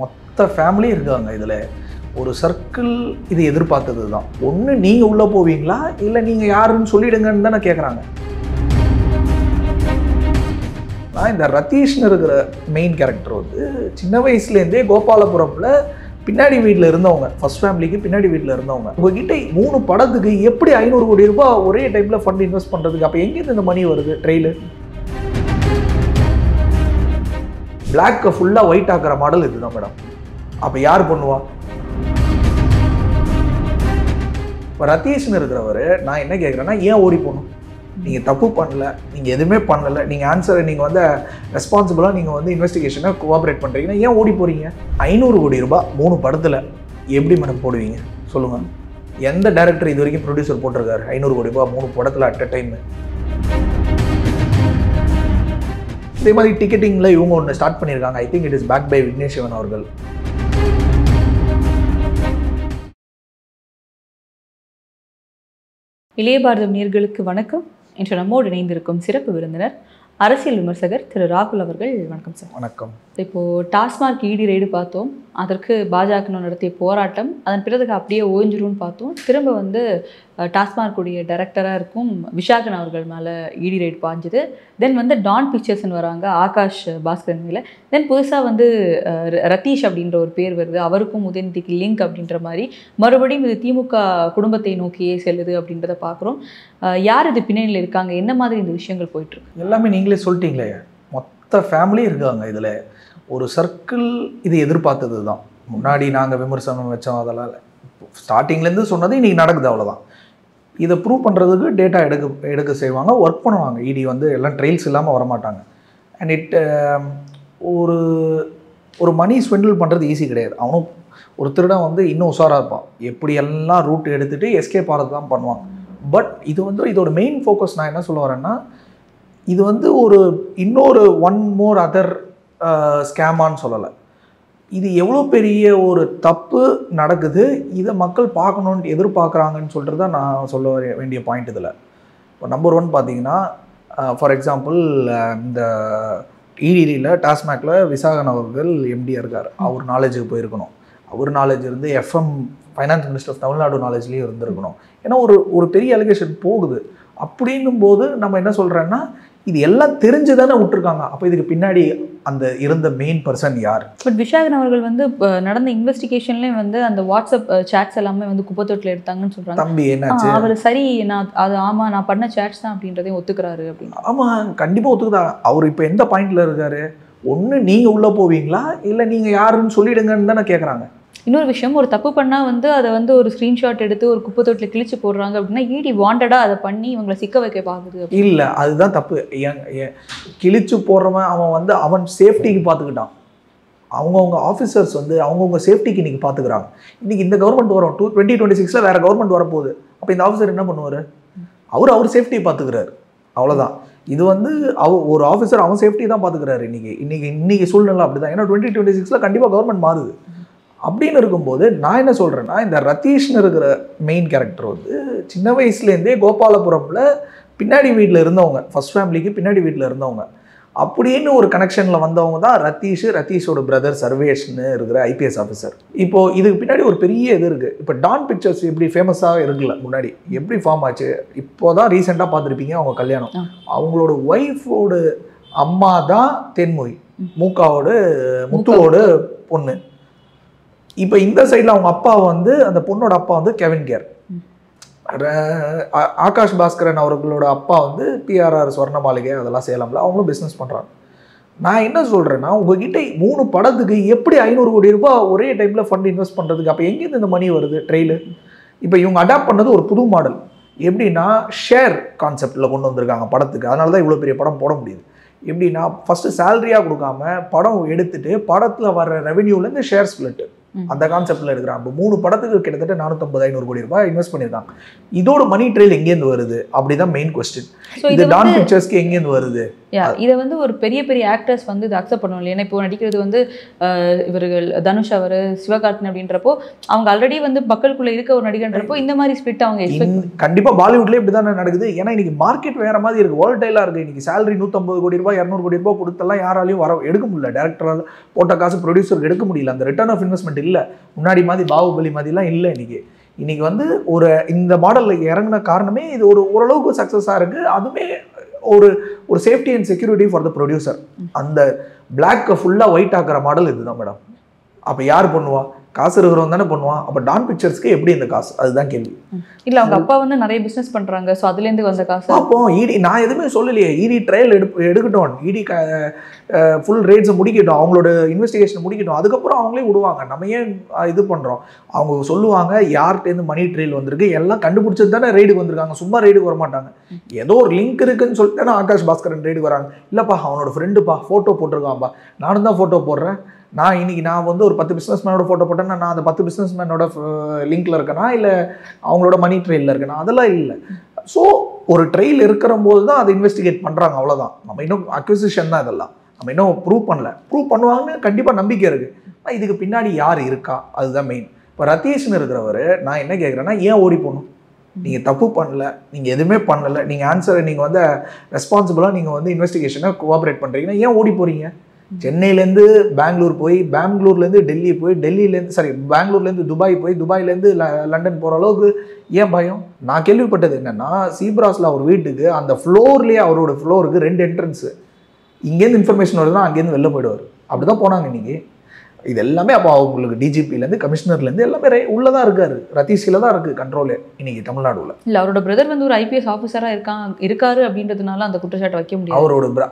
மொத்த ஃபேமிலி இருக்காங்க இதில். ஒரு சர்க்கிள் இது எதிர்பார்த்தது தான். ஒன்று நீங்கள் உள்ளே போவீங்களா, இல்லை நீங்கள் யாருன்னு சொல்லிடுங்கன்னு தானே கேட்குறாங்க. நான் இந்த ரதீஷ்னு இருக்கிற மெயின் கேரக்டர் வந்து சின்ன வயசுலேருந்தே கோபாலபுரமில் பின்னாடி வீட்டில் இருந்தவங்க, ஃபர்ஸ்ட் ஃபேமிலிக்கு பின்னாடி வீட்டில் இருந்தவங்க. உங்ககிட்ட 3 படத்துக்கு எப்படி 500 கோடி ரூபாய் ஒரே டைமில் ஃபண்ட் இன்வெஸ்ட் பண்ணுறதுக்கு அப்போ எங்கேருந்து இந்த மணி வருது? ட்ரெயிலர் பிளாக்கை ஃபுல்லாக ஒயிட் ஆக்குற மாடல் இதுதான் மேடம். அப்போ யார் பண்ணுவா? இப்போ ரதீஷ்னு இருக்கிறவர் நான் என்ன கேட்குறேன்னா, ஏன் ஓடி போகணும்? நீங்கள் தப்பு பண்ணல, நீங்கள் எதுவுமே பண்ணலை, நீங்கள் ஆன்சரை நீங்கள் வந்து ரெஸ்பான்சிபிளாக நீங்கள் வந்து இன்வெஸ்டிகேஷனை கோஆப்ரேட் பண்ணுறீங்கன்னா ஏன் ஓடி போகிறீங்க? 500 கோடி ரூபாய் 3 படத்தில் எப்படி மேடம் போடுவீங்க சொல்லுங்கள்? எந்த டைரக்டர் இது வரைக்கும் ப்ரொடியூசர் போட்டிருக்காரு 500 கோடி ரூபாய் 3 படத்தில் அட் அ டைம்? இதே மாதிரி டிக்கெட்டிங்கில் இவங்க ஒன்று ஸ்டார்ட் பண்ணியிருக்காங்க. I think it is back by Vignesh Shivan அவர்கள். இளைய பாரதம் நேயர்களுக்கு வணக்கம். இன்று நம்மோடு இணைந்திருக்கும் சிறப்பு விருந்தினர் அரசியல் விமர்சகர் திரு ராகுல் அவர்கள். வணக்கம் சார். வணக்கம். இப்போது டாஸ்மாக் இடி ரெய்டு பார்த்தோம், அதற்கு பாஜக நடத்திய போராட்டம், அதன் பிறகு அப்படியே ஓய்ஞ்சிரும்னு பார்த்தோம். திரும்ப வந்து டாஸ்மார்க்குடைய டைரக்டராக இருக்கும் விஷாகன் அவர்கள் மேலே இடி ரெய்டு பாஞ்சுது. தென் வந்து டான் பிக்சர்ஸ்ன்னு வராங்க ஆகாஷ் பாஸ்கரன் மேலே. தென் புதுசாக வந்து ரதீஷ் அப்படின்ற ஒரு பேர் வருது, அவருக்கும் உதயநிதிக்கு லிங்க் அப்படின்ற மாதிரி மறுபடியும் இது திமுக குடும்பத்தை நோக்கியே செல்லுது அப்படின்றத பார்க்குறோம். யார் இது பின்னணியில் இருக்காங்க, என்ன மாதிரி இந்த விஷயங்கள் போயிட்டுருக்கு? எல்லாமே நீங்களே சொல்லிட்டீங்களே, மொத்த ஃபேமிலி இருக்காங்க இதில். ஒரு சர்க்கிள் இது எதிர்பார்த்தது தான். முன்னாடி நாங்கள் விமர்சனம் வச்சோம், அதெல்லாம் ஸ்டார்டிங்லேருந்து சொன்னது இன்றைக்கி நடக்குது, அவ்வளோதான். இதை ப்ரூவ் பண்ணுறதுக்கு டேட்டா எடுக்க செய்வாங்க, ஒர்க் பண்ணுவாங்க. இடி வந்து எல்லாம் ட்ரெயில்ஸ் இல்லாமல் வரமாட்டாங்க. அண்ட் ஒரு மணி ஸ்வெண்டில் பண்ணுறது ஈஸி கிடையாது. அவனும் ஒரு திருடன் வந்து இன்னும் உஷாராக இருப்பான். எப்படி எல்லாம் ரூட் எடுத்துகிட்டு எஸ்கேப் ஆகிறது தான் பண்ணுவாங்க. பட் இது வந்து இதோட மெயின் ஃபோக்கஸ் நான் என்ன சொல்ல வரேன்னா, இது வந்து இன்னொரு ஒன் மோர் அதர் ஸ்கேமான்னு சொல்லலை. இது எவ்வளோ பெரிய ஒரு தப்பு நடக்குது, இதை மக்கள் பார்க்கணுன்ட்டு எதிர்பார்க்குறாங்கன்னு சொல்கிறது தான் நான் சொல்ல வேண்டிய பாயிண்ட் இதில். இப்போ நம்பர் 1 பார்த்தீங்கன்னா, ஃபார் எக்ஸாம்பிள் இந்த இடியில் டாஸ்மாகில் விசாகன் அவர்கள் எம்டியாக இருக்கார். அவர் நாலேஜுக்கு போயிருக்கணும். அவர் நாலேஜ் இருந்து FM finance minister of Tamil Nadu நாலேஜ்லேயும் இருந்திருக்கணும். ஏன்னா ஒரு பெரிய அலிகேஷன் போகுது. அப்படின்னும் போது நம்ம என்ன சொல்கிறேன்னா, இது எல்லாம் தெரிஞ்சு தானே விட்டுருக்காங்க. அப்போ இதுக்கு பின்னாடி அந்த இருந்த மெயின் பர்சன் யார்? பட் விஷாகன் அவர்கள் வந்து நடந்த இன்வெஸ்டிகேஷன்லேயும் வந்து அந்த வாட்ஸ்அப் சேட்ஸ் எல்லாமே வந்து குப்பத்தொட்டில் எடுத்தாங்கன்னு சொல்கிறாங்க. தம்பி என்னாச்சு? அவர் சரி, ஆமாம் நான் பண்ண சேட்ஸ் தான் அப்படின்றதையும் ஒத்துக்கிறாரு அப்படின்னு. ஆமாம், கண்டிப்பாக ஒத்துக்குதான். அவர் இப்போ எந்த பாயிண்டில் இருக்காரு? ஒன்று நீங்கள் உள்ளே போவீங்களா, இல்லை நீங்கள் யாருன்னு சொல்லிடுங்கன்னு தானே கேட்குறாங்க. இன்னொரு விஷயம், ஒரு தப்பு பண்ணால் வந்து அதை வந்து ஒரு ஸ்க்ரீன்ஷாட் எடுத்து ஒரு குப்பை தொட்டில் கிழிச்சு போடுறாங்க அப்படின்னா இடி வாண்டடாக அதை பண்ணி இவங்களை சிக்க வைக்க பார்க்குது. இல்லை, அதுதான் தப்பு. கிழிச்சு போடுறவன் அவன் வந்து அவன் சேஃப்டிக்கு பார்த்துக்கிட்டான். அவங்கவுங்க ஆஃபீஸர்ஸ் வந்து அவங்கவுங்க சேஃப்டிக்கு இன்றைக்கி பார்த்துக்கிறாங்க. இன்றைக்கி இந்த கவர்மெண்ட் வரும், 2026 வேறு கவர்மெண்ட் வரப்போகுது. அப்போ இந்த ஆஃபீஸர் என்ன பண்ணுவார்? அவர் சேஃப்டியை பார்த்துக்கிறாரு, அவ்வளோதான். இது வந்து ஒரு ஆஃபீஸர் அவன் சேஃப்டி தான் பார்த்துக்கிறாரு. இன்றைக்கி சூழ்நிலை அப்படி தான். ஏன்னா 2026 கண்டிப்பாக கவர்மெண்ட் மாறுது. அப்படின்னு இருக்கும்போது நான் என்ன சொல்கிறேன்னா, இந்த ரதீஷ்னு இருக்கிற மெயின் கேரக்டர் வந்து சின்ன வயசுலேருந்தே கோபாலபுரமில் பின்னாடி வீட்டில் இருந்தவங்க, ஃபர்ஸ்ட் ஃபேமிலிக்கு பின்னாடி வீட்டில் இருந்தவங்க. அப்படின்னு ஒரு கனெக்ஷனில் வந்தவங்க தான் ரதீஷோட பிரதர் சர்வேஷ்னு இருக்கிற ஐபிஎஸ் ஆஃபீஸர். இப்போது இதுக்கு பின்னாடி ஒரு பெரிய இது இருக்குது. இப்போ டான் பிக்சர்ஸ் எப்படி ஃபேமஸாக இருக்குல்ல, முன்னாடி எப்படி ஃபார்ம் ஆச்சு? இப்போ தான் ரீசெண்டாக பார்த்துருப்பீங்க அவங்க கல்யாணம். அவங்களோட ஒய்ஃபோட அம்மா தான் தென்மொழி, முத்துவோட பொண்ணு. இப்போ இந்த சைடில் அவங்க அப்பா வந்து, அந்த பொண்ணோட அப்பா வந்து கெவின் கேர். ஆகாஷ் பாஸ்கரன் அவர்களோட அப்பா வந்து பிஆர்ஆர் ஸ்வர்ண மாளிகை அதெல்லாம் சேலமில் அவங்களும் பிஸ்னஸ் பண்ணுறாங்க. நான் என்ன சொல்கிறேன்னா, உங்ககிட்ட 3 படத்துக்கு எப்படி 500 கோடி ரூபாய் ஒரே டைமில் ஃபண்ட் இன்வெஸ்ட் பண்ணுறதுக்கு அப்போ எங்கேருந்து இந்த மணி வருது? ட்ரெயிலர் இப்போ இவங்க அடாப்ட் பண்ணது ஒரு புது மாடல். எப்படின்னா ஷேர் கான்செப்டில் கொண்டு வந்திருக்காங்க படத்துக்கு. அதனால தான் இவ்வளோ பெரிய படம் போட முடியுது. எப்படின்னா ஃபஸ்ட்டு சேலரியாக கொடுக்காம படம் எடுத்துகிட்டு படத்தில் வர்ற ரெவென்யூலேருந்து ஷேர் ஸ்பிளிட்டு. அந்த கான்செப்ட்ல எடுக்கிறான். இப்போ 3 படத்துக்கு கிட்டத்தட்ட 450-500 கோடி ரூபாய் இன்வெஸ்ட் பண்ணியிருக்காங்க. இதோட மணி ட்ரெயில் எங்கேருந்து வருது அப்படிதான் மெயின் கொஸ்டின். இது டான் பிக்சர்ஸ்க்கு எங்கேருந்து வருது? இதை வந்து ஒரு பெரிய பெரிய ஆக்டர்ஸ் வந்து இது அக்செப்ட் பண்ணுவாங்க. ஏன்னா இப்போ நடிக்கிறது வந்து இவர்கள் தனுஷ் அவர், சிவகார்த்திகேயன் அப்படின்றப்போ அவங்க ஆல்ரெடி வந்து மக்களுக்குள்ள இருக்க ஒரு நடிகன்றப்போ இந்த மாதிரி ஸ்பிரிட் அவங்க கண்டிப்பா பாலிவுட்ல இப்படிதான் நடக்குது. ஏன்னா இன்னைக்கு மார்க்கெட் வேற மாதிரி இருக்கு, வாலடைலா இருக்கு. இன்னைக்கு சேலரி 150 கோடி ரூபாய் 200 கோடி ரூபாய் கொடுத்தெல்லாம் யாராலையும் எடுக்க முடியல. டேரக்டரால் போட்ட காசு ப்ரொடியூசருக்கு எடுக்க முடியல. அந்த ரிட்டர்ன் ஆஃப் இன்வெஸ்ட்மெண்ட் இல்லை. முன்னாடி மாதிரி பாகுபலி மாதிரிலாம் இல்லை. இன்னைக்கு வந்து ஒரு இந்த மாடலில் இறங்கின காரணமே இது ஒரு ஓரளவுக்கு சக்ஸஸாக இருக்கு. அதுவுமே ஒரு safety and security for the producer. அந்த பிளாக்கை ஃபுல்லாக ஒயிட் ஆக்குற மாடல் இதுதான் மேடம். அப்போ யார் பண்ணுவா? காசு இருக்கிறவங்க தானே பண்ணுவான். அப்போ டான் பிக்சர்ஸ்க்கு எப்படி இந்த காசு? அதுதான் கேள்வி. இல்லை அவங்க அப்பா வந்து நிறைய பிஸ்னஸ் பண்ணுறாங்க, ஸோ அதுலேருந்து வந்த காசு. அப்போ இடி நான் எதுவுமே சொல்லலையே. இடி ட்ரையல் எடுக்கட்டும், இடி ஃபுல் ரேட்ஸை முடிக்கட்டும், அவங்களோட இன்வெஸ்டிகேஷன் முடிக்கட்டும், அதுக்கப்புறம் அவங்களே விடுவாங்க. நம்ம ஏன் இது பண்ணுறோம்? அவங்க சொல்லுவாங்க யார்கிட்டேருந்து மணி ட்ரெயில் வந்திருக்கு, எல்லாம் கண்டுபிடிச்சது தானே ரைடுக்கு வந்திருக்காங்க. சும்மா ரைடுக்கு வர மாட்டாங்க. ஏதோ ஒரு லிங்க் இருக்குன்னு சொல்லிட்டு தானே ஆகாஷ் பாஸ்கரன் ரைடுக்கு வராங்க. இல்லைப்பா அவனோட ஃப்ரெண்டுப்பா ஃபோட்டோ போட்டிருக்கான்ப்பா, நானும் தான் ஃபோட்டோ போடுறேன். நான் வந்து ஒரு 10 பிஸ்னஸ் மேனோட ஃபோட்டோ போட்டேன்னா நான் அந்த 10 பிஸ்னஸ் மேனோட லிங்க்ல இருக்கேனா இல்லை அவங்களோட மணி ட்ரெயிலில் இருக்கேனா? அதெல்லாம் இல்லை. ஸோ ஒரு ட்ரெயில் இருக்கிற போது தான் அதை இன்வெஸ்டிகேட் பண்ணுறாங்க, அவ்வளோதான். நம்ம இன்னும் அக்விசிஷன் தான் இதெல்லாம். நம்ம இன்னும் ப்ரூவ் பண்ணல. ப்ரூவ் பண்ணுவாங்கன்னு கண்டிப்பாக நம்பிக்கை இருக்குது. ஆனால் இதுக்கு பின்னாடி யார் இருக்கா அதுதான் மெயின். இப்போ ரதீஷ்னு இருக்கிறவர் நான் என்ன கேட்குறேன்னா, ஏன் ஓடி போகணும்? நீங்கள் தப்பு பண்ணல, நீங்கள் எதுவுமே பண்ணலை, நீங்கள் ஆன்சரை நீங்கள் வந்து ரெஸ்பான்சிபிளாக நீங்கள் வந்து இன்வெஸ்டிகேஷனை கோஆப்ரேட் பண்ணுறீங்கன்னா ஏன் ஓடி போகிறீங்க? சென்னையிலேருந்து பெங்களூர் போய், பெங்களூர்லேருந்து டெல்லி போய், டெல்லியிலேருந்து பெங்களூர்லேருந்து துபாய் போய், துபாயிலேருந்து லண்டன் போகிற அளவுக்கு ஏன் பயம்? நான் கேள்விப்பட்டது என்னென்னா, சீப்ராஸில் அவர் வீட்டுக்கு அந்த ஃப்ளோர்லேயே அவரோட ஃப்ளோருக்கு 2 என்ட்ரன்ஸு. இங்கேருந்து இன்ஃபர்மேஷன் வருதுன்னா அங்கேருந்து வெளில போயிடுவார். அப்படி தான் போனாங்க இன்றைக்கி. இது எல்லாமே அப்போ அவங்களுக்கு டிஜிபிலேருந்து கமிஷனர்லேருந்து எல்லாமே உள்ளதான் இருக்காரு. ரதீஷில் தான் இருக்குது கண்ட்ரோலே இன்னைக்கு தமிழ்நாடுல. இல்லை அவரோட பிரதர் வந்து ஒரு ஐபிஎஸ் ஆஃபீஸராக இருக்காரு அப்படின்றதுனால அந்த குற்றச்சாட்டை வைக்க முடியும். அவரோட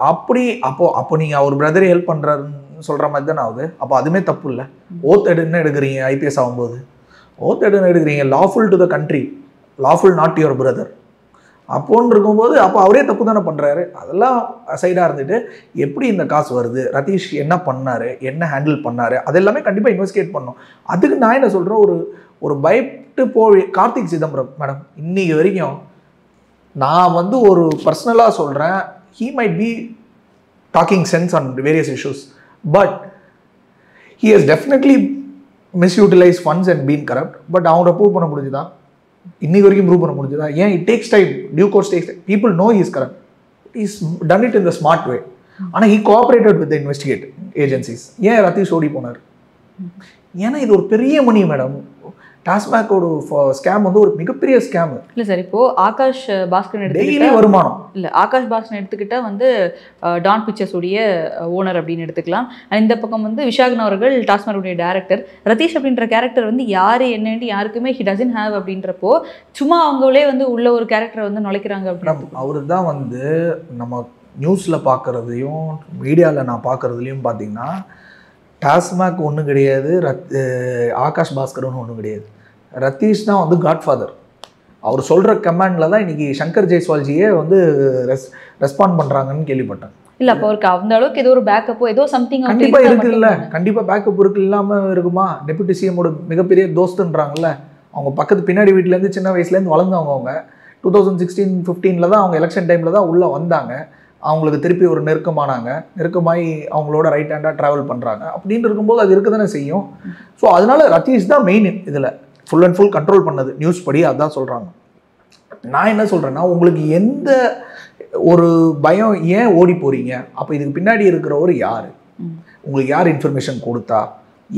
அப்போ நீங்கள் அவர் பிரதரே ஹெல்ப் பண்ணுறாருன்னு சொல்கிற மாதிரி தானே ஆகுது. அப்போ அதுவுமே தப்பு இல்லை. ஓத் எடுன்னு எடுக்கிறீங்க ஐபிஎஸ் ஆகும்போது. ஓத் எடுன்னு எடுக்கிறீங்க, lawful to the country, lawful not your brother. அப்போன்னு இருக்கும்போது அப்போ அவரே தப்பு தானே பண்ணுறாரு. அதெல்லாம் சைடாக இருந்துட்டு எப்படி இந்த காசு வருது, ரதீஷ் என்ன பண்ணார், என்ன ஹேண்டில் பண்ணார், அதெல்லாமே கண்டிப்பாக இன்வெஸ்டிகேட் பண்ணணும். அதுக்கு நான் என்ன சொல்கிறேன், ஒரு பயப்பட்டு கார்த்திக் சிதம்பரம் மேடம் இன்னைக்கு வரைக்கும் நான் வந்து ஒரு பர்சனலாக சொல்கிறேன், he might be talking sense on various issues, but he has definitely misutilise funds and been corrupt. But அவங்கள ப்ரூவ் பண்ண முடிஞ்சுதான்? இன்னைக்கு வரைக்கும் ப்ரூவ் பண்ண முடிஞ்சதா? ஏன் it takes time, due course takes time. People know he is corrupt, is done it in the smart way. ஆனால் he cooperated with investigate agencies. ஏன் ரதீஷ் ஓடி போனார்? ஏன்னா இது ஒரு பெரிய மணி மேடம். டாஸ்மாகோட ஸ்கேம் வந்து ஒரு மிகப்பெரிய ஸ்கேம். இல்லை சார், இப்போ ஆகாஷ் பாஸ்கரன் டெய்லி வருமானம் இல்லை, ஆகாஷ் பாஸ்கரன் எடுத்துக்கிட்டா வந்து டான் பிக்சர்ஸ் உடைய ஓனர் அப்படின்னு எடுத்துக்கலாம். இந்த பக்கம் வந்து விஷாகன் அவர்கள் டாஸ்மாகுடைய டைரக்டர். ரதீஷ் அப்படின்ற கேரக்டர் வந்து யார் என்னன்னு யாருக்குமே ஹி டசன்ட் ஹேவ் அப்படின்றப்போ சும்மா அவங்களே வந்து உள்ள ஒரு கேரக்டரை வந்து நுழைக்கிறாங்க அப்படின்னு. அவரு தான் வந்து நம்ம நியூஸில் பார்க்குறதையும் மீடியாவில் நான் பார்க்குறதுலையும் பார்த்தீங்கன்னா டாஸ்மாக் ஒன்றும் கிடையாது, ஆகாஷ் பாஸ்கரன் ஒன்றும் கிடையாது. ரதீஷ் தான் வந்து காட்ஃபாதர். அவர் சொல்கிற கமாண்டில் தான் இன்றைக்கி சங்கர் ஜெய்ஸ்வால்ஜியே வந்து ரெஸ்பாண்ட் பண்ணுறாங்கன்னு கேள்விப்பட்டேன். இல்லை அப்போ அவருக்கு அந்த அளவுக்கு ஏதோ ஒரு பேக்கப்போ ஏதோ சம்திங் கண்டிப்பாக இருக்குல்ல, கண்டிப்பாக பேக்கப் இருக்கு, இல்லாமல் இருக்குமா? டெபுட்டி சிஎம்மோட மிகப்பெரிய தோஸ்துன்றாங்கல்ல, அவங்க பக்கத்து பின்னாடி வீட்டிலேருந்து சின்ன வயசுலேருந்து வளர்ந்தவங்க. அவங்க 2016-15 தான் அவங்க எலெக்ஷன் டைமில் தான் உள்ளே வந்தாங்க. அவங்களுக்கு திருப்பி ஒரு நெருக்கமாகி அவங்களோட ரைட் ஹேண்டாக ட்ராவல் பண்ணுறாங்க. அப்படின்னு இருக்கும்போது அது இருக்க தானே செய்யும். ஸோ அதனால ரதீஷ் தான் மெயின் இதில் ஃபுல் அண்ட் ஃபுல் கண்ட்ரோல் பண்ணது. நியூஸ் படி அதுதான் சொல்கிறாங்க. நான் என்ன சொல்கிறேன்னா, உங்களுக்கு எந்த ஒரு பயம், ஏன் ஓடி போகிறீங்க? அப்போ இதுக்கு பின்னாடி இருக்கிறவர் யார்? உங்களுக்கு யார் இன்ஃபர்மேஷன் கொடுத்தா?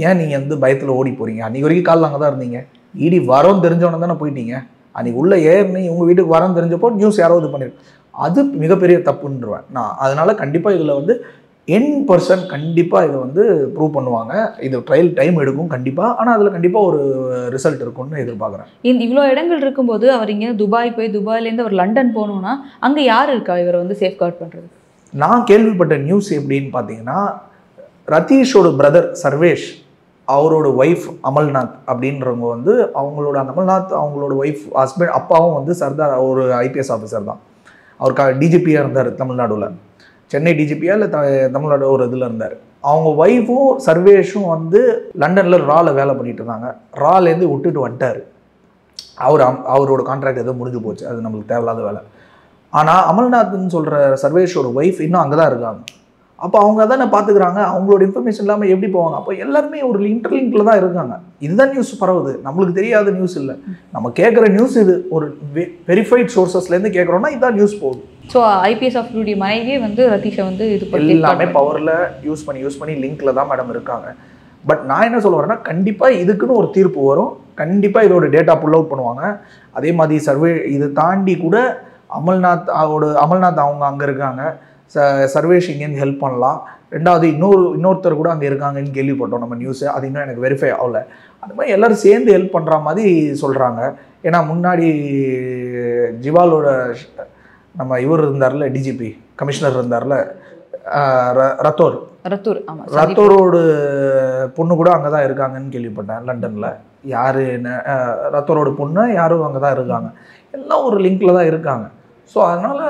ஏன் நீங்கள் வந்து பயத்தில் ஓடி போகிறீங்க? அன்றைக்கி வரைக்கும் காலில் அங்கே தான் இருந்தீங்க. இடி வரோன்னு தெரிஞ்சவொன்னே தானே போயிட்டீங்க. அன்றைக்கி உள்ளே ஏறினி உங்கள் வீட்டுக்கு வரோன்னு தெரிஞ்சப்போ நியூஸ் யாராவது பண்ணிருக்கு. அது மிகப்பெரிய தப்புன்றுவேன் நான். அதனால் கண்டிப்பாக இதில் வந்து N% கண்டிப்பாக இதை வந்து ப்ரூவ் பண்ணுவாங்க. இது ட்ரையல் டைம் எடுக்கும் கண்டிப்பாக. ஆனால் அதில் கண்டிப்பாக ஒரு ரிசல்ட் இருக்கும்னு எதிர்பார்க்குறேன். இவ்வளோ இடங்கள் இருக்கும்போது அவர் இங்கே துபாய் போய், துபாயிலேருந்து அவர் லண்டன் போகணுன்னா அங்கே யார் இருக்கா இவரை வந்து சேஃப்கார்ட் பண்ணுறது? நான் கேள்விப்பட்ட நியூஸ் எப்படின்னு பார்த்தீங்கன்னா, ரதீஷோட பிரதர் சர்வேஷ், அவரோட ஒய்ஃப் அமல்நாத் அப்படின்றவங்க வந்து அவங்களோட அந்த அமல்நாத் அவங்களோட ஒய்ஃப் ஹஸ்பண்ட் அப்பாவும் வந்து சர்தார் ஒரு ஐபிஎஸ் ஆஃபீஸர் தான். அவர் டிஜிபியாக இருந்தார் தமிழ்நாடுல. சென்னை டிஜிபியா இல்லை தமிழ்நாடு ஒரு இதில் இருந்தார். அவங்க ஒய்ஃபும் சர்வேஷும் வந்து லண்டனில் ராவில் வேலை பண்ணிட்டு இருந்தாங்க. ராலேருந்து விட்டுட்டு வந்துட்டார். அவரோட கான்ட்ராக்ட் ஏதோ முடிஞ்சு போச்சு, அது நம்மளுக்கு தேவையில்லாத வேலை. ஆனால் அமல்நாத்னு சொல்கிற சர்வேஷோட ஒய்ஃப் இன்னும் அங்கே தான் இருக்காங்க. அப்போ அவங்க தானே பார்த்துக்கிறாங்க. அவங்களோட இன்ஃபர்மேஷன் இல்லாமல் எப்படி போவாங்க? அப்போ எல்லாருமே ஒரு இன்டர்லிங்கில் தான் இருக்காங்க. இதுதான் நியூஸ் பரவுது, நம்மளுக்கு தெரியாத நியூஸ் இல்லை. நம்ம கேட்குற நியூஸ் இது ஒரு வெரிஃபைட் சோர்சஸ்லேருந்து கேட்குறோன்னா இதுதான் நியூஸ் போகுது. ஸோ ஐபிஎஸ் ஆஃபீஸருடைய மனைவியே வந்து ரதீஷை வந்து இது எல்லாமே பவரில் யூஸ் பண்ணி லிங்க்கில் தான் மேடம் இருக்காங்க. பட் நான் என்ன சொல்ல வரேன்னா, கண்டிப்பாக இதுக்குன்னு ஒரு தீர்ப்பு வரும். கண்டிப்பாக இதோட டேட்டா புல் அவுட் பண்ணுவாங்க. அதே மாதிரி சர்வே இதை தாண்டி கூட அமல்நாத் அவங்க அங்கே இருக்காங்க. சர்வேஷ் இங்கேருந்து ஹெல்ப் பண்ணலாம். ரெண்டாவது இன்னொருத்தர் கூட அங்கே இருக்காங்கன்னு கேள்விப்பட்டோம் நம்ம நியூஸு. அது இன்னும் எனக்கு வெரிஃபை ஆகல. அது மாதிரி எல்லோரும் சேர்ந்து ஹெல்ப் பண்ணுற மாதிரி சொல்கிறாங்க. ஏன்னா முன்னாடி ஜிவாலோட நம்ம இவர் இருந்தார்ல, டிஜிபி கமிஷனர் இருந்தார்ல, ரத்தோரோட பொண்ணு கூட அங்கே தான் இருக்காங்கன்னு கேள்விப்பட்டேன் லண்டனில். யார் ரத்தோரோட பொண்ணு யாரும் அங்கே தான் இருக்காங்க. எல்லாம் ஒரு லிங்கில் தான் இருக்காங்க. ஸோ அதனால்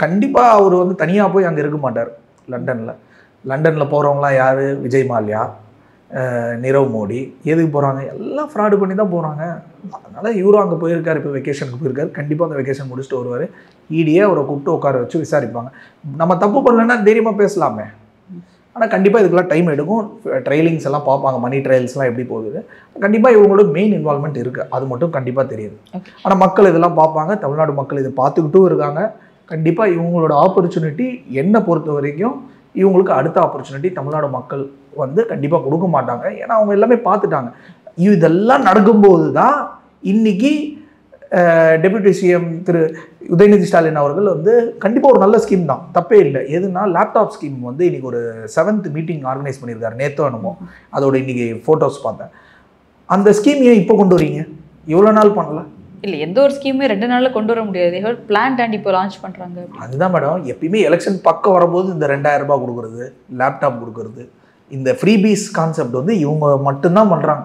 கண்டிப்பாக அவர் வந்து தனியாக போய் அங்கே இருக்க மாட்டார் லண்டனில் போகிறவங்களாம் யார்? விஜய் மால்யா, நிரவ் மோடி. எதுக்கு போகிறாங்க? எல்லாம் ஃப்ராடு பண்ணி தான் போகிறாங்க. அதனால் இவரும் அங்கே போயிருக்கார், இப்போ வெக்கேஷனுக்கு போயிருக்காரு. கண்டிப்பாக அந்த வெக்கேஷன் முடிச்சுட்டு வருவார். ஈடியே அவரை கூப்பிட்டு உட்கார வச்சு விசாரிப்பாங்க. நம்ம தப்பு பண்ணலன்னா தைரியமாக பேசலாமே. ஆனால் கண்டிப்பாக இதுக்கெல்லாம் டைம் எடுக்கும். ட்ரையலிங்ஸ் எல்லாம் பார்ப்பாங்க, மணி ட்ரையல்ஸ்லாம் எப்படி போகுது. கண்டிப்பாக இவங்களோட மெயின் இன்வால்மெண்ட் இருக்குது, அது மட்டும் கண்டிப்பாக தெரியுது. ஆனால் மக்கள் இதெல்லாம் பார்ப்பாங்க. தமிழ்நாடு மக்கள் இதை பார்த்துக்கிட்டும் இருக்காங்க. கண்டிப்பாக இவங்களோட ஆப்பர்ச்சுனிட்டி என்னை பொறுத்த வரைக்கும் இவங்களுக்கு அடுத்த ஆப்பர்ச்சுனிட்டி தமிழ்நாடு மக்கள் வந்து கண்டிப்பாக கொடுக்க மாட்டாங்க. ஏன்னா அவங்க எல்லாமே பார்த்துட்டாங்க. இதெல்லாம் நடக்கும்போது தான் இன்னைக்கு டெப்யூட்டி சிஎம் திரு உதயநிதி ஸ்டாலின் அவர்கள் வந்து கண்டிப்பாக ஒரு நல்ல ஸ்கீம் தான், தப்பே இல்லை. எதுனா லேப்டாப் ஸ்கீம் வந்து இன்னைக்கு ஒரு 7th மீட்டிங் ஆர்கனைஸ் பண்ணியிருக்காரு. நேற்றோ என்னமோ அதோட இன்னைக்கு ஃபோட்டோஸ் பார்த்தேன். அந்த ஸ்கீம் ஏன் இப்போ கொண்டு வரீங்க? இவ்வளோ நாள் பண்ணல. இல்லை, எந்த ஒரு ஸ்கீமே 2 நாளில் கொண்டு வர முடியாது. பிளான் தாண்டி இப்போ லான்ச் பண்ணுறாங்க. அதுதான் மேடம், எப்பயுமே எலெக்ஷன் பக்கம் வரும்போது இந்த 2000 ரூபாய் கொடுக்குறது, லேப்டாப் கொடுக்குறது, இந்த ஃப்ரீபீஸ் கான்செப்ட் வந்து இவங்க மட்டும்தான் பண்ணுறாங்க.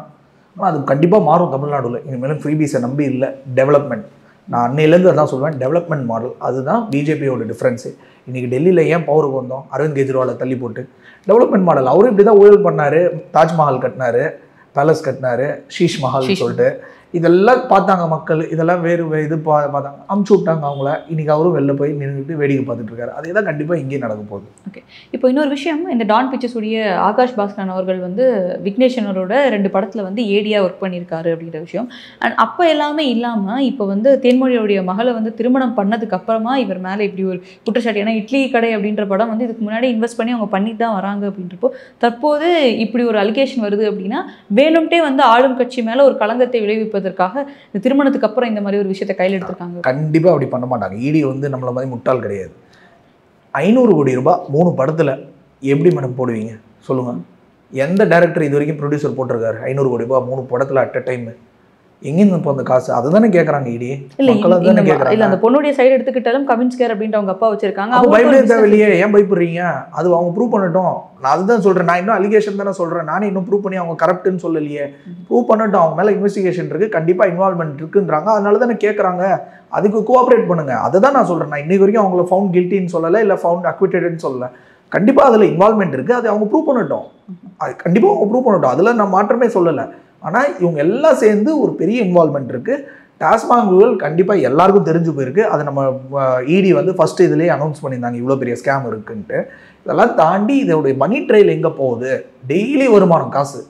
ஆனால் அது கண்டிப்பாக மாறும் தமிழ்நாடுல. இனிமேலும் ஃப்ரீபீஸை நம்பி இல்லை, டெவலப்மெண்ட். நான் அன்னையிலேருந்து அதான் சொல்லுவேன், டெவலப்மெண்ட் மாடல். அதுதான் பிஜேபியோட டிஃப்ரென்ஸு. இன்றைக்கி டெல்லியில் ஏன் பவருக்கு வந்தோம்? அரவிந்த் கெஜ்ரிவாலை தள்ளி போட்டு டெவலப்மெண்ட் மாடல். அவரும் இப்படி தான் ஊழல் பண்ணார். தாஜ்மஹால் கட்டினார், பேலஸ் கட்டினார், ஷீஷ் மஹால் சொல்லிட்டு. இதெல்லாம் பார்த்தாங்க மக்கள். இதெல்லாம் வேறு இது பார்த்தாங்க, அமுச்சு விட்டாங்க அவங்கள. இன்றைக்கி அவரும் வெளில போய் நின்றுட்டு வேடிக்கை பார்த்துட்டு இருக்காரு. அதே தான் கண்டிப்பாக இங்கேயும் நடக்க போகுது. ஓகே, இப்போ இன்னொரு விஷயம், இந்த டான் பிக்சர்ஸுடைய ஆகாஷ் பாஸ்கரன் அவர்கள் வந்து விக்னேஷனரோட 2 படத்தில் வந்து ஏடியாக ஒர்க் பண்ணியிருக்காரு அப்படின்ற விஷயம். அண்ட் அப்போ எல்லாமே இல்லாமல் இப்போ வந்து தேன்மொழியோடைய மகளை வந்து திருமணம் பண்ணதுக்கு அப்புறமா இவர் மேலே இப்படி ஒரு குற்றச்சாட்டு. ஏன்னா இட்லி கடை அப்படின்ற படம் வந்து இதுக்கு முன்னாடி இன்வெஸ்ட் பண்ணி அவங்க பண்ணிட்டு தான் வராங்க அப்படின்றப்போ தற்போது இப்படி ஒரு அலிகேஷன் வருது அப்படின்னா வேணும்ட்டே வந்து ஆளும் கட்சி மேலே ஒரு களங்கத்தை விளைவிப்பதற்காக இந்த திருமணத்துக்கு அப்புறம் இந்த மாதிரி ஒரு விஷயத்தை கையில் எடுத்திருக்காங்க. கண்டிப்பாக அப்படி பண்ண மாட்டாங்க. ஈடி வந்து நம்மள மாதிரி முட்டாள் கிடையாது. 500 கோடி ரூபாய் 3 படத்தில் எப்படி மேடம் போடுவீங்க சொல்லுங்கள்? எந்த டைரக்டர் இது வரைக்கும் ப்ரொடியூசர் போட்டிருக்காரு 500 கோடி ரூபாய் 3 படத்தில் அட் அ டைம்? எங்கேருந்து இப்போ அந்த காசு? அதுதானே கேட்குறாங்க ஈடி. இல்லை, அந்த பொண்ணுடைய சைடு எடுத்துக்கிட்டாலும் கவின்ஸ் கேர் அப்படின்ற அவங்க அப்பா வச்சிருக்காங்க. அவங்க பயப்படவே தேவையில்லையே. ஏன் பயப்படுறீங்க? அது அவங்க ப்ரூவ் பண்ணட்டும். நான் அதுதான் சொல்கிறேன். நான் இன்னும் அலிகேஷன் தானே சொல்கிறேன். நானே இன்னும் ப்ரூவ் பண்ணி அவங்க கரப்ட்னு சொல்லலையே. ப்ரூவ் பண்ணட்டும். அவங்க மேலே இன்வெஸ்டிகேஷன் இருக்குது, கண்டிப்பாக இன்வால்மெண்ட் இருக்குன்றாங்க. அதனால தானே கேட்குறாங்க. அதுக்கு கோஆப்ரேட் பண்ணுங்கள். அதை தான் நான் சொல்கிறேன். நான் இன்னைக்கு வரைக்கும் அவங்கள ஃபவுண்ட் கில்ட்டின்னு சொல்லலை, இல்லை ஃபவுண்ட் அக்விட்டட்னு சொல்லலை. கண்டிப்பாக அதில் இன்வால்மெண்ட் இருக்குது. அது அவங்க ப்ரூவ் பண்ணட்டும். அது கண்டிப்பாக அவங்க ப்ரூவ் பண்ணட்டும். அதில் நான் மாற்றமே சொல்லலை. ஆனால் இவங்க எல்லாம் சேர்ந்து ஒரு பெரிய இன்வால்மெண்ட் இருக்குது. டாஸ்மாக் ஊழல் கண்டிப்பாக எல்லாருக்கும் தெரிஞ்சு போயிருக்கு. அதை நம்ம இடி வந்து ஃபஸ்ட்டு இதுலேயே அனௌன்ஸ் பண்ணியிருந்தாங்க, இவ்வளோ பெரிய ஸ்கேம் இருக்குன்ட்டு. இதெல்லாம் தாண்டி இதோடைய மணி ட்ரையல் எங்கே போகுது? டெய்லி வருமானம் காசு,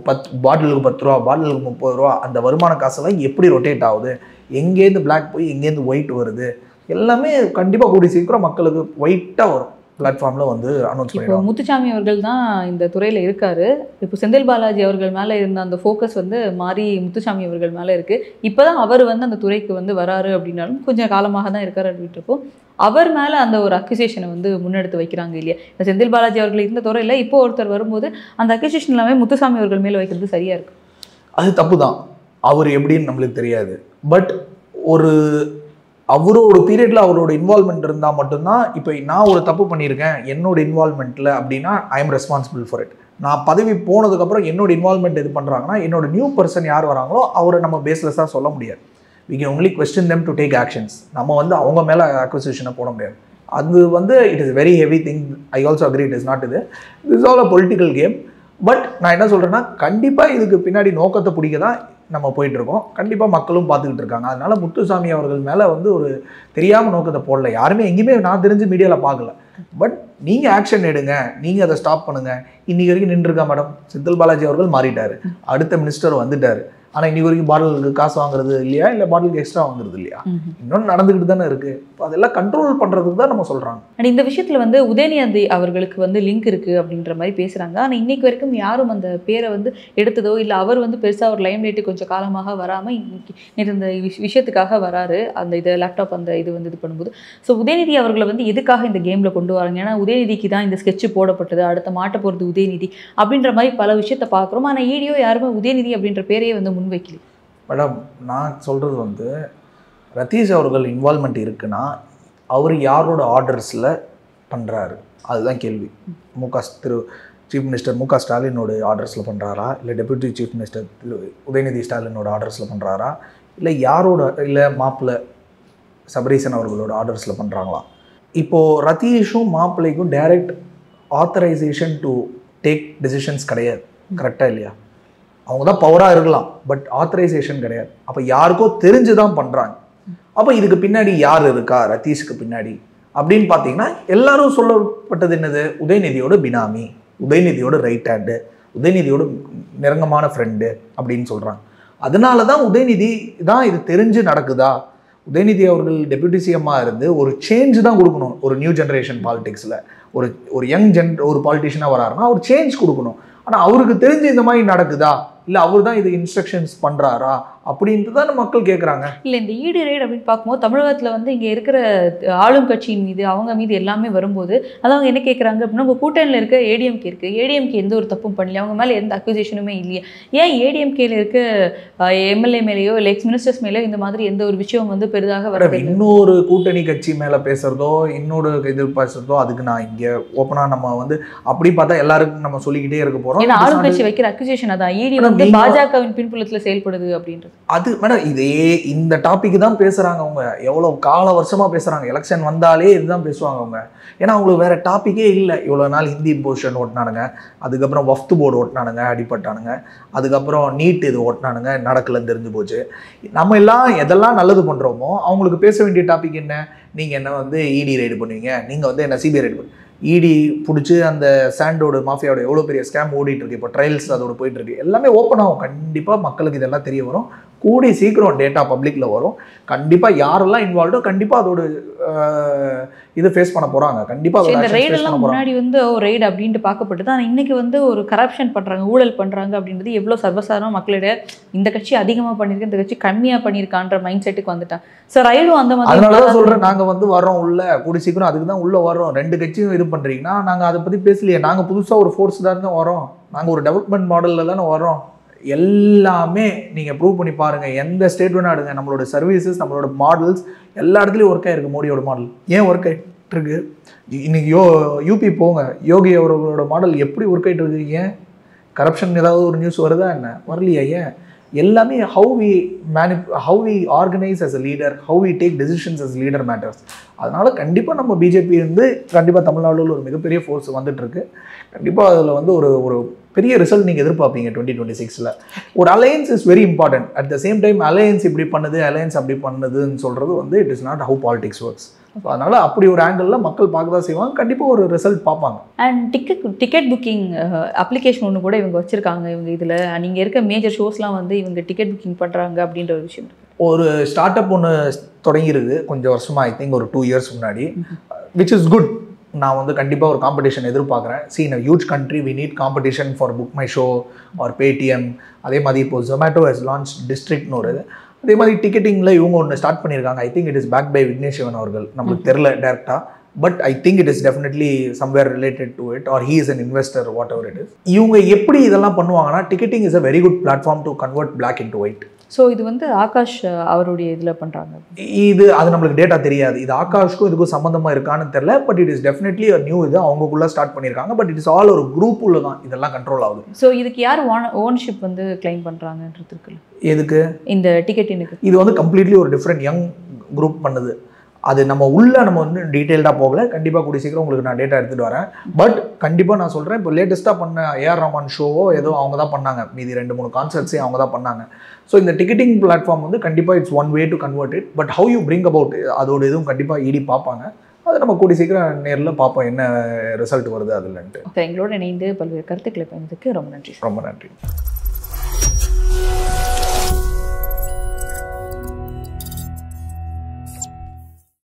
10 பாட்டிலுக்கு 10 ரூபா, பாட்டிலுக்கு 30 ரூபா. அந்த வருமான காசெல்லாம் எப்படி ரொட்டேட் ஆகுது? எங்கேருந்து பிளாக் போய் எங்கேருந்து ஒயிட் வருது? எல்லாமே கண்டிப்பாக கூடி சீக்கிரம் மக்களுக்கு ஒயிட்டாக வரும். பிளாட்ஃபார்மில் வந்து அனௌன்ஸ் பண்ணிடுவாங்க. இப்போ முத்துசாமி அவர்கள் தான் இந்த துறையில் இருக்கார். இப்போ செந்தில் பாலாஜி அவர்கள் மேலே இருந்த அந்த ஃபோக்கஸ் வந்து மாறி முத்துசாமி அவர்கள் மேலே இருக்குது. இப்போ தான் அவர் வந்து அந்த துறைக்கு வந்து வராரு அப்படின்னாலும் கொஞ்சம் காலமாக தான் இருக்கார் அப்படின்றப்போ அவர் மேலே அந்த ஒரு அக்யூசேஷனை வந்து முன்னெடுத்து வைக்கிறாங்க இல்லையா? இந்த செந்தில் பாலாஜி அவர்கள் இருந்த துறையில் இப்போ ஒருத்தர் வரும்போது அந்த அக்யூசேஷன் எல்லாமே முத்துசாமி அவர்கள் மேலே வைக்கிறது சரியாக இருக்குது. அது தப்பு தான். அவர் எப்படின்னு நம்மளுக்கு தெரியாது. பட் ஒரு அவரோட பீரியடில் அவரோட இன்வால்மெண்ட் இருந்தால் மட்டும்தான். இப்போ நான் ஒரு தப்பு பண்ணியிருக்கேன் என்னோட இன்வால்மெண்ட்டில் அப்படின்னா I am responsible for it. நான் பதவி போனதுக்கப்புறம் என்னோட இன்வால்மெண்ட் இது பண்ணுறாங்கன்னா என்னோட நியூ பர்சன் யார் வராங்களோ அவரை நம்ம பேஸ்லெஸ் தான் சொல்ல முடியாது. we can only question them to take actions. நம்ம வந்து அவங்க மேலே அக்யூசேஷனை போட முடியாது. அது வந்து it is very heavy thing. I also agree it is not இது is all a political game. But நான் என்ன சொல்கிறேன்னா, கண்டிப்பாக இதுக்கு பின்னாடி நோக்கத்தை பிடிக்க தான் நம்ம போயிட்டுருக்கோம். கண்டிப்பாக மக்களும் பார்த்துக்கிட்டு இருக்காங்க. அதனால் முத்துசாமி அவர்கள் மேலே வந்து ஒரு தெரியாமல் நோக்கத்தை போடல. யாருமே எங்கேயுமே நான் தெரிஞ்சு மீடியாவில் பார்க்கல. பட் நீங்கள் ஆக்ஷன் எடுங்க, நீங்கள் அதை ஸ்டாப் பண்ணுங்கள். இன்றைக்கி வரைக்கும் நின்றுருக்கா மேடம், செந்தில் பாலாஜி அவர்கள் மாறிட்டார், அடுத்த மினிஸ்டர் வந்துட்டார். ஆனால் இன்றைக்கி வரைக்கும் பாட்டிலுக்கு காசு வாங்குறது இல்லையா, இல்லை பாட்டிலுக்கு எக்ஸ்ட்ரா வாங்குறது இல்லையா, இன்னொன்று நடந்துக்கிட்டு தானே இருக்குது. இப்போ அதெல்லாம் கண்ட்ரோல் பண்ணுறதுக்கு தான் நம்ம சொல்கிறாங்க. அண்ட் இந்த விஷயத்தில் வந்து உதயநிதி அவர்களுக்கு வந்து லிங்க் இருக்குது அப்படின்ற மாதிரி பேசுகிறாங்க. ஆனால் இன்னைக்கு வரைக்கும் யாரும் அந்த பேரை வந்து எடுத்ததோ இல்லை அவர் வந்து பெருசாக ஒரு லைம் லைட்டு கொஞ்சம் காலமாக வராமல் இன்னைக்கு இந்த விஷயத்துக்காக வராரு. அந்த இது லேப்டாப் அந்த இது வந்து இது பண்ணும்போது ஸோ உதயநிதி அவர்களை வந்து எதுக்காக இந்த கேமில் கொண்டு வராங்க? ஏன்னா உதயநிதிக்கு தான் இந்த ஸ்கெட்சு போடப்பட்டது, அடுத்த மாட்ட போகிறது உதயநிதி அப்படின்ற மாதிரி பல விஷயத்தை பார்க்குறோம். ஆனால் ஈடியோ யாருமே உதயநிதி அப்படின்ற பேரையே வந்து வைக்கல. மேடம், நான் சொல்கிறது வந்து ரதீஷ் அவர்கள் இன்வால்மெண்ட் இருக்குன்னா அவர் யாரோட ஆர்டர்ஸில் பண்ணுறாரு, அதுதான் கேள்வி. சீஃப் மினிஸ்டர் மு க ஸ்டாலினோட ஆர்டர்ஸில் பண்ணுறாரா, இல்லை டெப்யூட்டி சீஃப் மினிஸ்டர் உதயநிதி ஸ்டாலினோட ஆர்டர்ஸில் பண்ணுறாரா, இல்லை யாரோட, இல்லை மாப்பிள்ளை சபரீசன் அவர்களோட ஆர்டர்ஸில் பண்ணுறாங்களா? இப்போது ரதீஷும் மாப்பிள்ளைக்கும் direct authorisation to take decisions கிடையாது. கரெக்டாக இல்லையா? அவங்க தான் பவராக இருக்கலாம், பட் ஆத்தரைசேஷன் கிடையாது. அப்போ யாருக்கோ தெரிஞ்சு தான் பண்ணுறாங்க. அப்போ இதுக்கு பின்னாடி யார் இருக்கா ரதீஷுக்கு பின்னாடி அப்படின்னு பார்த்தீங்கன்னா எல்லாரும் சொல்லப்பட்டது என்னது, உதயநிதியோட பினாமி, உதயநிதியோட ரைட் ஹேண்டு, உதயநிதியோட நெருங்கமான ஃப்ரெண்டு அப்படின்னு சொல்கிறாங்க. அதனால தான் உதயநிதி தான் இது தெரிஞ்சு நடக்குதா. உதயநிதி அவர்கள் டெப்யூட்டி சிஎம்மாக இருந்து ஒரு சேஞ்ச் தான் கொடுக்கணும். ஒரு நியூ ஜென்ரேஷன் பாலிடிக்ஸில் ஒரு யங் ஒரு பாலிட்டிஷியனாக வராருன்னா அவர் சேஞ்ச் கொடுக்கணும். ஆனால் அவருக்கு தெரிஞ்சு இந்த மாதிரி நடக்குதா, இல்லை அவர் தான் இது இன்ஸ்ட்ரக்ஷன்ஸ் பண்ணுறாரா அப்படின்ட்டு தான் மக்கள் கேட்குறாங்க. இல்லை இந்த ஈடி ரைட் அப்படின்னு பார்க்கும்போது தமிழகத்தில் வந்து இங்கே இருக்கிற ஆளும் கட்சியின் மீது அவங்க மீது எல்லாமே வரும்போது அது அவங்க என்ன கேட்குறாங்க அப்படின்னா, உங்கள் கூட்டணியில் இருக்க ஏடிஎம்கே இருக்குது, ஏடிஎம்கே எந்த ஒரு தப்பும் பண்ணல, அவங்க மேலே எந்த அக்யூசேஷனுமே இல்லையா, ஏன் ஏடிஎம்கேல இருக்க எம்எல்ஏ மேலேயோ இல்லை எக்ஸ் மினிஸ்டர்ஸ் மேலேயோ இந்த மாதிரி எந்த ஒரு விஷயம் வந்து பெரிதாக வர இன்னொரு கூட்டணி கட்சி மேலே பேசுகிறதோ இன்னொரு இது பேசுகிறதோ அதுக்கு நான் இங்கே ஓப்பனாக நம்ம வந்து அப்படி பார்த்தா எல்லாருக்கும் நம்ம சொல்லிக்கிட்டே இருக்க போகிறோம். ஏன்னா ஆளும் கட்சி வைக்கிற அக்யூசேஷன் அதான் ஈடி வந்து பாஜகவின் பின்புலத்தில் செயல்படுது அப்படின்றது. அது மேடம் இந்த டாபிக் தான் பேசுகிறாங்க அவங்க. எவ்வளோ கால வருஷமாக பேசுகிறாங்க. எலெக்ஷன் வந்தாலே இதுதான் பேசுவாங்க அவங்க. ஏன்னா அவங்களுக்கு வேறு டாப்பிக்கே இல்லை. இவ்வளோ நாள் ஹிந்தி இம்போஷன் ஓட்டினானுங்க, அதுக்கப்புறம் வஃப்து போர்டு ஓட்டினானுங்க, அடிப்பட்டானுங்க, அதுக்கப்புறம் நீட் இது ஓட்டினானுங்க, நடக்கலன்னு தெரிஞ்சு போச்சு. நம்ம எல்லாம் எதெல்லாம் நல்லது பண்ணுறோமோ அவங்களுக்கு பேச வேண்டிய டாபிக் என்ன, நீங்கள் என்ன வந்து இடி ரைடு பண்ணுவீங்க, நீங்கள் வந்து என்ன சிபிஐ ரைடு பண்ணுவீங்க. இடி பிடிச்சி அந்த சாண்டோட மாஃபியாவோட எவ்வளோ பெரிய ஸ்கேம் ஓடிட்டுருக்கு, இப்போ ட்ரையல்ஸ் அதோட போயிட்டுருக்கு, எல்லாமே ஓப்பன் ஆகும். கண்டிப்பாக மக்களுக்கு இதெல்லாம் தெரிய வரும். கூடி சீக்கிரம் டேட்டா பப்ளிக்கில் வரும். கண்டிப்பாக யாரெல்லாம் இன்வால்வ்டோ கண்டிப்பாக அதோட இது ஃபேஸ் பண்ண போகிறாங்க. கண்டிப்பாக இந்த ரைடெல்லாம் முன்னாடி வந்து ரைடு அப்படின்ட்டு பார்க்கப்பட்டது. ஆனால் இன்றைக்கி வந்து ஒரு கரப்ஷன் பண்ணுறாங்க, ஊழல் பண்ணுறாங்க அப்படின்றது எவ்வளோ சர்வசாதாரண மக்களிடையே இந்த கட்சி அதிகமாக பண்ணியிருக்கு, இந்த கட்சி கம்மியாக பண்ணியிருக்கான்ற மைண்ட் செட்டுக்கு வந்துட்டான். சார் ரைடும் அந்த மாதிரி. அதனால தான் சொல்கிறேன், நாங்கள் வந்து வரோம் உள்ள கூடி சீக்கிரம், அதுக்கு தான் உள்ளே வரோம். ரெண்டு கட்சியும் இது பண்ணுறீங்கன்னா நாங்கள் அதை பற்றி பேசலையே. நாங்கள் புதுசாக ஒரு ஃபோர்ஸ் தான் வரோம், நாங்கள் ஒரு டெவலப்மெண்ட் மாடலில் தானே வரோம். எல்லாமே நீங்கள் ப்ரூவ் பண்ணி பாருங்கள். எந்த ஸ்டேட் வேணா எடுங்க, நம்மளோட சர்வீசஸ், நம்மளோட மாடல்ஸ் எல்லா இடத்துலையும் ஒர்க் ஆகிருக்கு. மோடியோட மாடல் ஏன் ஒர்க் ஆகிட்டு இருக்கு? இன்னைக்கு யூபி போங்க, யோகி அவர்களோட மாடல் எப்படி ஒர்க் ஆகிட்டு இருக்கு? ஏன் கரப்ஷன் ஏதாவது ஒரு நியூஸ் வருதா என்ன? வரலையா? ஏன்? எல்லாமே how we organize as a leader, how we take decisions as leader matters. அதனால கண்டிப்பாக நம்ம பிஜேபி வந்து கண்டிப்பாக தமிழ்நாடுல ஒரு மிகப்பெரிய ஃபோர்ஸ் வந்துட்டுருக்கு. கண்டிப்பாக அதில் வந்து ஒரு பெரிய ரிசல்ட் நீங்கள் எதிர்பார்ப்பீங்க 2026. ஒரு alliance is very important. At the same time alliance இப்படி பண்ணுது, அலையன்ஸ் அப்படி பண்ணுதுன்னு சொல்கிறது வந்து it is not how politics works. So அதனால் அப்படி ஒரு ஆங்கிளில் மக்கள் பார்க்க தான் செய்வாங்க. கண்டிப்பாக ஒரு ரிசல்ட் பார்ப்பாங்க. அண்ட் டிக்கெட் புக்கிங் அப்ளிகேஷன் ஒன்று கூட இவங்க வச்சுருக்காங்க. இவங்க இதில் நீங்கள் இருக்க மேஜர் ஷோஸ்லாம் வந்து இவங்க டிக்கெட் புக்கிங் பண்ணுறாங்க அப்படின்ற ஒரு விஷயம். ஒரு ஸ்டார்ட் அப் ஒன்று தொடங்கிருக்கு கொஞ்சம் வருஷமாக, ஐ திங்க் ஒரு 2 years முன்னாடி, விச் இஸ் குட். நான் வந்து கண்டிப்பாக ஒரு காம்படிஷன் எதிர்பார்க்குறேன். See, in a huge country we need competition for book my show or Paytm. அதே மாதிரி இப்போ Zomato has launched Districtனு ஒரு, அதே மாதிரி டிக்கெட்டிங்கில் இவங்க ஒன்று ஸ்டார்ட் பண்ணியிருக்காங்க. I think it is back by Vignesh Shivan அவர்கள். நம்மளுக்கு தெரில டேரெக்டாக, but I think it is definitely somewhere related to it or he is an investor, whatever it is. இவங்க எப்படி இதெல்லாம் பண்ணுவாங்கன்னா, ticketing is a very good platform to convert black into white. So இது வந்து ஆகாஷ் அவருடைய இதில் பண்ணுறாங்க. அது நம்மளுக்கு டேட்டா தெரியாது. இது ஆகாஷ்க்கும் இதுக்கும் சம்மந்தமாக இருக்கான்னு தெரியல. பட் இட் இஸ் டெஃபினெட்லி ஒரு நியூ இது அவங்களுக்குள்ள ஸ்டார்ட் பண்ணியிருக்காங்க. பட் இட் இஸ் ஆல் ஒரு குரூப் உள்ள தான் இதெல்லாம் கண்ட்ரோல் ஆகுது. ஸோ இதுக்கு யார் ஓன்ஷிப் வந்து கிளைம் பண்ணுறாங்கன்றது இருக்குல்ல? எதுக்கு? இந்த டிக்கெட்டினுக்கு. இது வந்து கம்ப்ளீட்லி ஒரு டிஃப்ரெண்ட் யங் குரூப் பண்ணுது. அது நம்ம வந்து டீட்டெயில்டாக போகல. கண்டிப்பாக கூடிய சீக்கிரம் உங்களுக்கு நான் டேட்டா எடுத்துகிட்டு வரேன். பட் கண்டிப்பாக நான் சொல்கிறேன், இப்போ லேட்டஸ்ட்டாக பண்ண ஏஆர் ரஹ்மான் ஷோவோ ஏதோ அவங்க தான் பண்ணாங்க, மீதி 2-3 கான்சர்ட்ஸே அவங்க தான் பண்ணாங்க. ஸோ இந்த டிக்கெட்டிங் பிளாட்ஃபார்ம் வந்து கண்டிப்பாக it's one way to convert it. But how you bring about அதோட இதுவும் கண்டிப்பாக இடி பார்ப்பாங்க. அதை நம்ம கூடிய சீக்கிரம் நேரில் பார்ப்போம் என்ன ரிசல்ட் வருது அதுலன்ட்டு. எங்களோட இணைந்து பல்வேறு கருத்துக்களை பயந்ததுக்கு ரொம்ப நன்றி. ரொம்ப நன்றி.